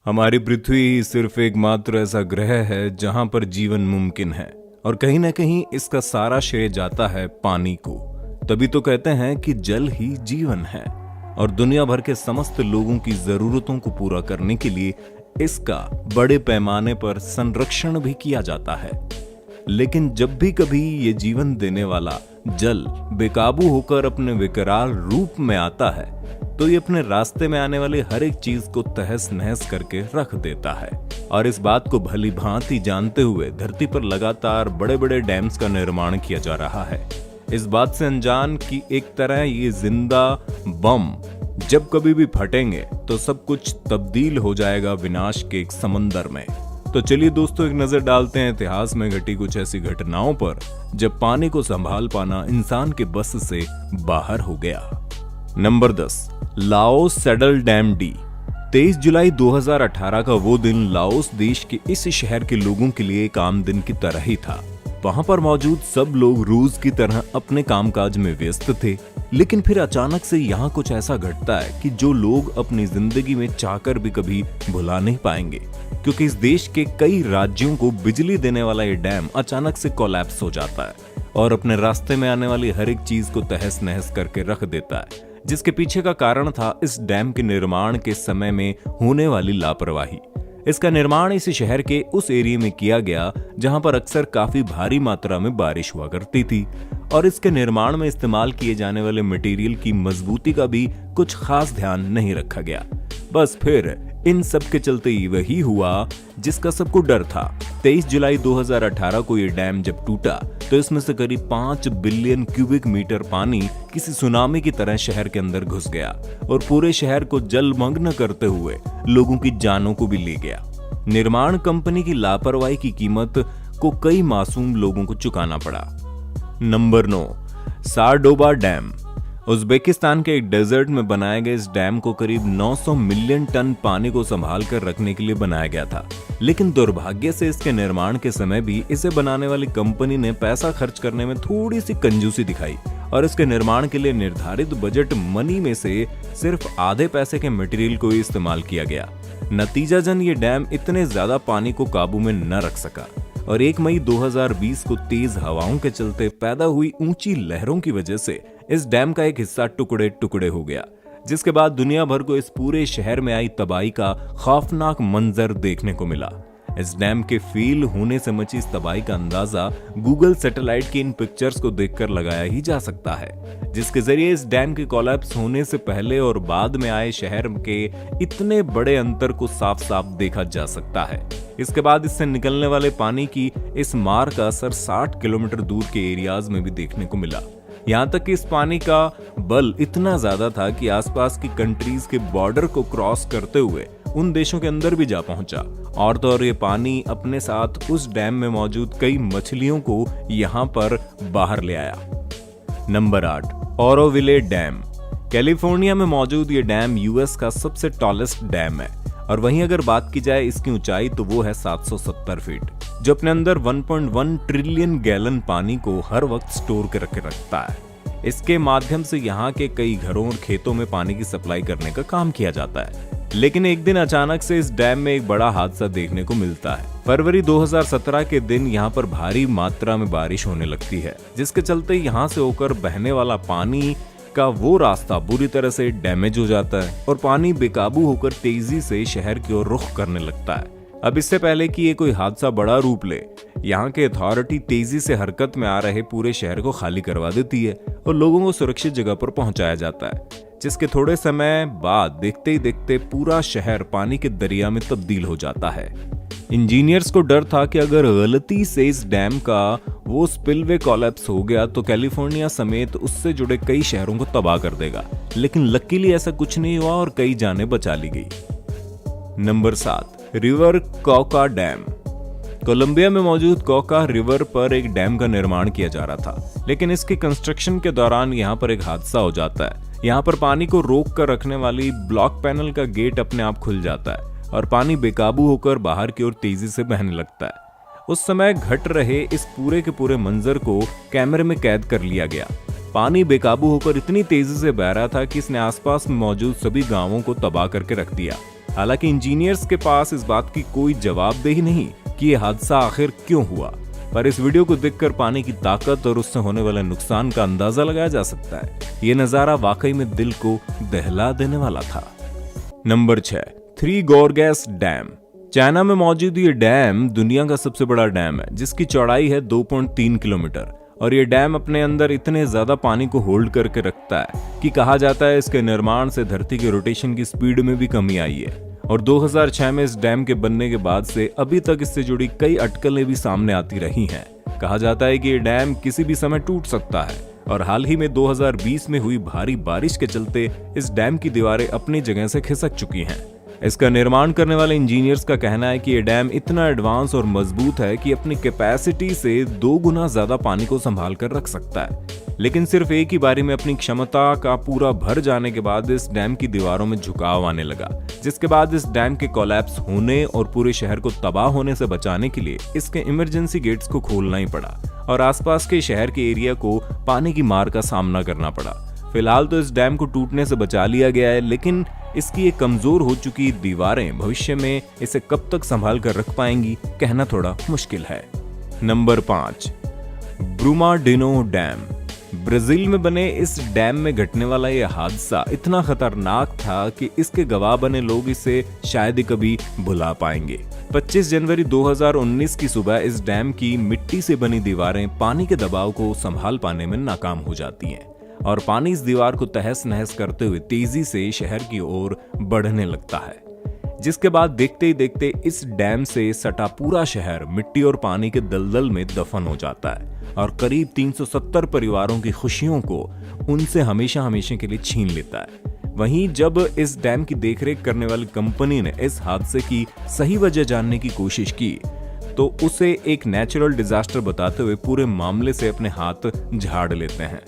हमारी पृथ्वी ही सिर्फ एकमात्र ऐसा ग्रह है जहां पर जीवन मुमकिन है और कहीं ना कहीं इसका सारा श्रेय जाता है पानी को। तभी तो कहते हैं कि जल ही जीवन है और दुनिया भर के समस्त लोगों की जरूरतों को पूरा करने के लिए इसका बड़े पैमाने पर संरक्षण भी किया जाता है। लेकिन जब भी कभी ये जीवन देने वाला जल बेकाबू होकर अपने विकराल रूप में आता है तो ये अपने रास्ते में आने वाली हर एक चीज को तहस नहस करके रख देता है। और इस बात को भली भांति जानते हुए धरती पर लगातार बड़े बड़े डैम्स का निर्माण किया जा रहा है, इस बात से अनजान कि एक तरह ये जिंदा बम जब कभी भी फटेंगे तो सब कुछ तब्दील हो जाएगा विनाश के एक समंदर में। तो चलिए दोस्तों, एक नजर डालते हैं इतिहास में घटी कुछ ऐसी घटनाओं पर जब पानी को संभाल पाना इंसान के बस से बाहर हो गया। Number 10, Laos saddle dam D. 23 जुलाई 2018 का वो दिन लाओस देश के इस शहर के लोगों के लिए एक आम दिन की तरह ही था। वहां पर मौजूद सब लोग रोज की तरह अपने कामकाज में व्यस्त थे, लेकिन फिर अचानक से यहाँ कुछ ऐसा घटता है कि जो लोग अपनी जिंदगी में चाहकर भी कभी भुला नहीं पाएंगे, क्योंकि इस देश के कई राज्यों को बिजली देने वाला ये डैम अचानक से कोलैप्स हो जाता है और अपने रास्ते में आने वाली हर एक चीज को तहस नहस करके रख देता है, जिसके पीछे का कारण था इस डैम के निर्माण के समय में होने वाली लापरवाही। इसका निर्माण इस शहर के उस एरिया में किया गया जहां पर अक्सर काफी भारी मात्रा में बारिश हुआ करती थी और इसके निर्माण में इस्तेमाल किए जाने वाले मटेरियल की मजबूती का भी कुछ खास ध्यान नहीं रखा गया। बस फिर इन सब के चलते वही हुआ जिसका सबको डर था। 23 जुलाई 2018 को ये डैम जब टूटा तो इसमें से करीब 5 बिलियन क्यूबिक मीटर पानी किसी सुनामी की तरह शहर के अंदर घुस गया और पूरे शहर को जलमग्न करते हुए लोगों की जानों को भी ले गया। निर्माण कंपनी की लापरवाही की कीमत को कई मासूम लोगों को चुकाना पड़ा। Number 9, सारडोबा dam. उज्बेकिस्तान के एक डेजर्ट में बनाए गए इस डैम को करीब 900 मिलियन टन पानी को संभाल कर रखने के लिए बनाया गया था, लेकिन दुर्भाग्य से इसके निर्माण के समय भी इसे बनाने वाली कंपनी ने पैसा खर्च करने में थोड़ी सी कंजूसी दिखाई और इसके निर्माण के लिए निर्धारित बजट मनी में से सिर्फ आधे पैसे के मटेरियल को ही इस्तेमाल किया गया। नतीजतन ये डैम इतने ज्यादा पानी को काबू में न रख सका और 1 मई 2020 को तेज हवाओं के चलते पैदा हुई ऊंची लहरों की वजह से इस डैम का एक हिस्सा टुकड़े टुकड़े हो गया, जिसके बाद दुनिया भर को इस पूरे शहर में आई तबाही का खौफनाक मंजर देखने को मिला। इस डैम के फेल होने से मची इस तबाही का अंदाजा गूगल सैटेलाइट की इन पिक्चर्स को देखकर लगाया ही जा सकता है, जिसके जरिए इस डैम के कोलैप्स होने से पहले और बाद में आए शहर के इतने बड़े अंतर को साफ साफ देखा जा सकता है। इसके बाद इससे निकलने वाले पानी की इस मार का असर 60 किलोमीटर दूर के एरियाज में भी देखने को मिला। यहाँ तक कि इस पानी का बल इतना ज्यादा था कि आसपास की कंट्रीज के बॉर्डर को क्रॉस करते हुए उन देशों के अंदर भी जा पहुंचा और तो और ये पानी अपने साथ उस डैम में मौजूद कई मछलियों को यहाँ पर बाहर ले आया। Number 8, Auroville dam. कैलिफोर्निया में मौजूद ये डैम यूएस का सबसे टॉलेस्ट डैम है और वहीं अगर बात की जाए इसकी ऊंचाई तो वो है 770 फीट, जो अपने अंदर 1.1 ट्रिलियन गैलन पानी को हर वक्त स्टोर करके रखता है। इसके माध्यम से यहाँ के कई घरों और खेतों में पानी की सप्लाई करने का काम किया जाता है। लेकिन एक दिन अचानक से इस डैम में एक बड़ा हादसा देखने को मिलता है। फरवरी 2017 के दिन यहाँ पर भारी मात्रा में बारिश होने लगती है, जिसके चलते यहाँ से होकर बहने वाला पानी का वो रास्ता बुरी तरह से डैमेज हो जाता है और पानी बेकाबू होकर तेजी से शहर की ओर रुख करने लगता है। अब इससे पहले कि ये कोई हादसा बड़ा रूप ले, यहाँ के अथॉरिटी तेजी से हरकत में आ रहे पूरे शहर को खाली करवा देती है और लोगों को सुरक्षित जगह पर पहुंचाया जाता है, जिसके थोड़े समय बाद देखते ही देखते पूरा शहर पानी के दरिया में तब्दील हो जाता है। इंजीनियर्स को डर था कि अगर गलती से इस डैम का वो स्पिलवे कोलैप्स हो गया तो कैलिफोर्निया समेत उससे जुड़े कई शहरों को तबाह कर देगा, लेकिन लकीली ऐसा कुछ नहीं हुआ और कई जानें बचा ली गई। Number 7, river Cauca dam. Colombia में मौजूद कॉका रिवर पर एक डैम का निर्माण किया जा रहा था, लेकिन इसके कंस्ट्रक्शन के दौरान यहाँ पर एक हादसा हो जाता है। यहाँ पर पानी को रोक कर रखने वाली ब्लॉक पैनल का गेट अपने आप खुल जाता है और पानी बेकाबू होकर बाहर की ओर तेजी से बहने लगता है। उस समय घट रहे इस पूरे के पूरे मंजर को कैमरे में कैद कर लिया गया। पानी बेकाबू होकर इतनी तेजी से बह रहा था कि इसने आसपास में मौजूद सभी गांवों को तबाह करके रख दिया। हालांकि इंजीनियर्स के पास इस बात की कोई जवाबदेही नहीं कि यह हादसा आखिर क्यों हुआ, पर इस वीडियो को देखकर पानी की ताकत और उससे होने वाले नुकसान का अंदाजा लगाया जा सकता है। ये नजारा वाकई में दिल को दहला देने वाला था। Number 6, Three Gorges Dam. China में मौजूद ये डैम दुनिया का सबसे बड़ा डैम है, जिसकी चौड़ाई है 2.3 किलोमीटर और ये डैम अपने अंदर इतने ज्यादा पानी को होल्ड करके रखता है कि कहा जाता है इसके निर्माण से धरती के रोटेशन की स्पीड में भी कमी आई है। और 2006 में इस डैम के बनने के बाद से अभी तक इससे जुड़ी कई अटकलें भी सामने आती रही हैं। कहा जाता है कि ये डैम किसी भी समय टूट सकता है और हाल ही में 2020 में हुई भारी बारिश के चलते इस डैम की दीवारें अपनी जगह से खिसक चुकी हैं। इसका निर्माण करने वाले इंजीनियर्स का कहना है कि ये डैम इतना एडवांस और मजबूत है कि अपनी कैपेसिटी से 2 गुना ज्यादा पानी को संभाल कर रख सकता है, लेकिन सिर्फ एक ही बारी में अपनी क्षमता का पूरा भर जाने के बाद इस डैम की दीवारों में झुकाव आने लगा, जिसके बाद इस डैम के कोलैप्स होने और पूरे शहर को तबाह होने से बचाने के लिए इसके इमरजेंसी गेट्स को खोलना ही पड़ा और आसपास के शहर के एरिया को पानी की मार का सामना करना पड़ा। फिलहाल तो इस डैम को टूटने से बचा लिया गया है, लेकिन इसकी ये कमजोर हो चुकी दीवारें भविष्य में इसे कब तक संभाल कर रख पाएंगी, कहना थोड़ा मुश्किल है। Number 5, ब्रूमाडिनो dam. ब्राजील में बने इस डैम में घटने वाला यह हादसा इतना खतरनाक था कि इसके गवाह बने लोग इसे शायद ही कभी भुला पाएंगे। 25 जनवरी 2019 की सुबह इस डैम की मिट्टी से बनी दीवारें पानी के दबाव को संभाल पाने में नाकाम हो जाती हैं और पानी इस दीवार को तहस नहस करते हुए तेजी से शहर की ओर बढ़ने लगता है, जिसके बाद देखते ही देखते इस डैम से सटा पूरा शहर मिट्टी और पानी के दलदल में दफन हो जाता है और करीब 370 परिवारों की खुशियों को उनसे हमेशा हमेशा के लिए छीन लेता है। वहीं जब इस डैम की देखरेख करने वाली कंपनी ने इस हादसे की सही वजह जानने की कोशिश की तो उसे एक नेचुरल डिजास्टर बताते हुए पूरे मामले से अपने हाथ झाड़ लेते हैं।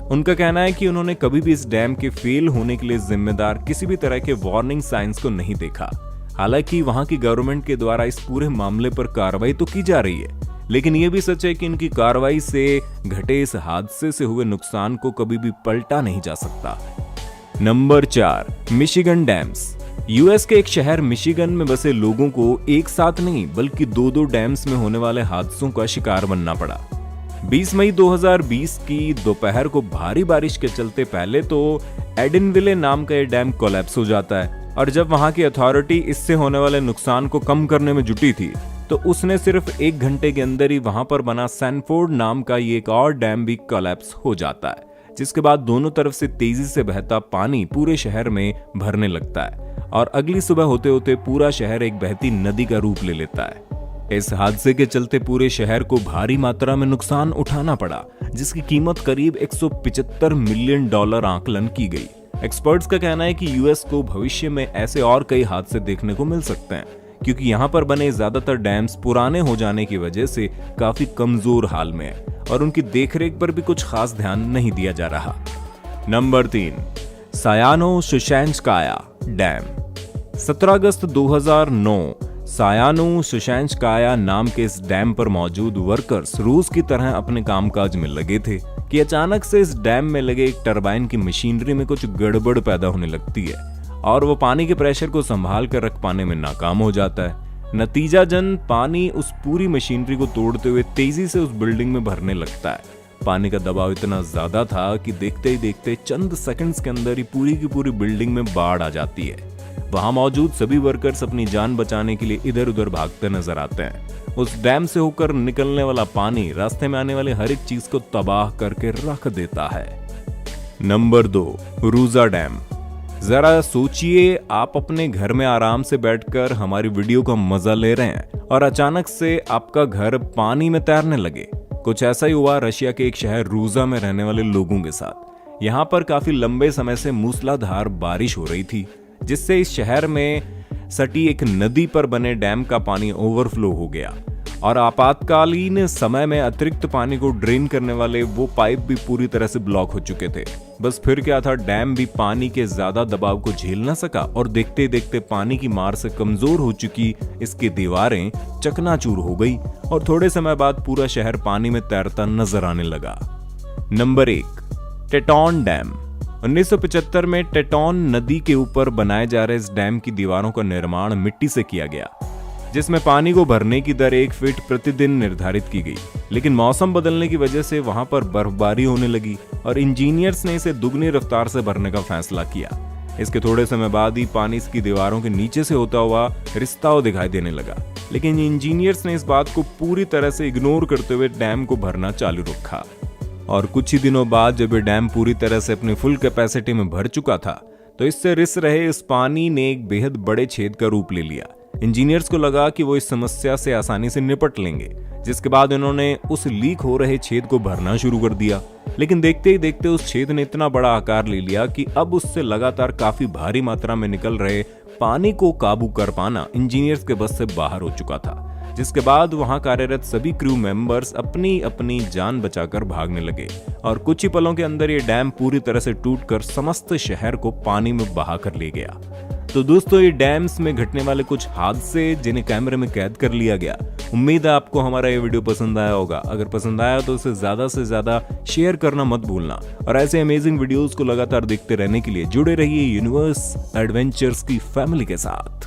उनका कहना है कि उन्होंने कभी भी इस डैम के फेल होने के लिए जिम्मेदार किसी भी तरह के वार्निंग साइंस को नहीं देखा। हालांकि वहां की गवर्नमेंट के द्वारा इस पूरे मामले पर कार्रवाई तो की जा रही है, लेकिन यह भी सच है कि इनकी कार्रवाई से घटे इस हादसे से हुए नुकसान को कभी भी पलटा नहीं जा सकता। Number 4, Michigan dams. यूएस के एक शहर मिशिगन में बसे लोगों को एक साथ नहीं बल्कि 2-2 डैम्स में होने वाले हादसों का शिकार बनना पड़ा। 20 मई 2020 की दोपहर को भारी बारिश के चलते पहले तो एडिनविले नाम का यह डैम कोलैप्स हो जाता है और जब वहां की अथॉरिटी इससे होने वाले नुकसान को कम करने में जुटी थी तो उसने सिर्फ 1 घंटे के अंदर ही वहां पर बना सैनफोर्ड नाम का ये एक और डैम भी कोलैप्स हो जाता है, जिसके बाद दोनों तरफ से तेजी से बहता पानी पूरे शहर में भरने लगता है और अगली सुबह होते होते पूरा शहर एक बहती नदी का रूप ले लेता है। इस हादसे के चलते पूरे शहर को भारी मात्रा में नुकसान उठाना पड़ा, जिसकी कीमत करीब $175 मिलियन आकलन की गई। एक्सपर्ट्स का कहना है कि यूएस को भविष्य में ऐसे और कई हादसे देखने को मिल सकते हैं, क्योंकि यहाँ पर बने ज्यादातर डैम्स पुराने हो जाने की वजह से काफी कमजोर हाल में है और उनकी देखरेख पर भी कुछ खास ध्यान नहीं दिया जा रहा। Number 3, सायानो शुशेंस्काया dam. 17 अगस्त 2009 सायानो शुशेंस्काया नाम के इस डैम पर मौजूद वर्कर्स रोज की तरह अपने कामकाज में लगे थे कि अचानक से इस डैम में लगे एक टरबाइन की मशीनरी में कुछ गड़बड़ पैदा होने लगती है और वो पानी के प्रेशर को संभाल कर रख पाने में नाकाम हो जाता है। नतीजाजन पानी उस पूरी मशीनरी को तोड़ते हुए तेजी से उस बिल्डिंग में भरने लगता है। पानी का दबाव इतना ज्यादा था कि देखते ही देखते चंद सेकंड्स के अंदर ही पूरी की पूरी बिल्डिंग में बाढ़ आ जाती है। वहां मौजूद सभी वर्कर्स अपनी जान बचाने के लिए इधर उधर भागते नजर आते हैं। उस डैम से होकर निकलने वाला पानी रास्ते में आने वाले हर एक चीज को तबाह करके रख देता है। Number 2, Ruja dam. जरा सोचिए, आप अपने घर में आराम से बैठकर हमारी वीडियो का मजा ले रहे हैं और अचानक से आपका घर पानी में तैरने लगे। कुछ ऐसा ही हुआ रशिया के एक शहर रूजा में रहने वाले लोगों के साथ। यहाँ पर काफी लंबे समय से मूसलाधार बारिश हो रही थी, जिससे इस शहर में सटी एक नदी पर बने डैम का पानी ओवरफ्लो हो गया और आपातकालीन समय में अतिरिक्त पानी को ड्रेन करने वाले वो पाइप भी पूरी तरह से ब्लॉक हो चुके थे। बस फिर क्या था, डैम भी पानी के ज्यादा दबाव को झेल ना सका और देखते देखते पानी की मार से कमजोर हो चुकी इसकी दीवारें चकनाचूर हो गई और थोड़े समय बाद पूरा शहर पानी में तैरता नजर आने लगा। Number 1, टेटॉन dam. 1975 में टेटॉन नदी के ऊपर बनाए जा रहे इस डैम की दीवारों का निर्माण मिट्टी से किया गया, जिसमें पानी को भरने की दर 1 फीट प्रतिदिन निर्धारित की गई। लेकिन मौसम बदलने की वजह से वहां पर बर्फबारी होने लगी और इंजीनियर्स ने इसे दुगनी रफ्तार से भरने का फैसला किया। इसके थोड़े समय बाद ही पानी इसकी दीवारों के नीचे से होता हुआ रिश्ता दिखाई देने लगा, लेकिन इंजीनियर्स ने इस बात को पूरी तरह से इग्नोर करते हुए डैम को भरना चालू रखा। और कुछ ही दिनों बाद जब ये डैम पूरी तरह से अपनी फुल कैपेसिटी में भर चुका था, तो इससे रिस रहे इस पानी ने एक बेहद बड़े छेद का रूप ले लिया। इंजीनियर्स को लगा कि वो इस समस्या से आसानी से निपट लेंगे, जिसके बाद इन्होंने उस लीक हो रहे छेद को भरना शुरू कर दिया। लेकिन देखते ही देखते उस छेद ने इतना बड़ा आकार ले लिया कि अब उससे लगातार काफी भारी मात्रा में निकल रहे पानी को काबू कर पाना इंजीनियर्स के बस से बाहर हो चुका था, जिसके बाद वहां कार्यरत सभी क्रू मेंबर्स अपनी अपनी जान बचाकर भागने लगे और कुछ ही पलों के अंदर ये डैम पूरी तरह से टूटकर समस्त शहर को पानी में बहा कर ले गया। तो दोस्तों, ये डैम्स में घटने वाले कुछ हादसे जिन्हें कैमरे में कैद कर लिया गया। उम्मीद है आपको हमारा ये वीडियो पसंद आया होगा। अगर पसंद आया तो इसे ज्यादा से ज्यादा शेयर करना मत भूलना और ऐसे अमेजिंग वीडियोस को लगातार देखते रहने के लिए जुड़े रहिए यूनिवर्स एडवेंचर्स की फैमिली के साथ।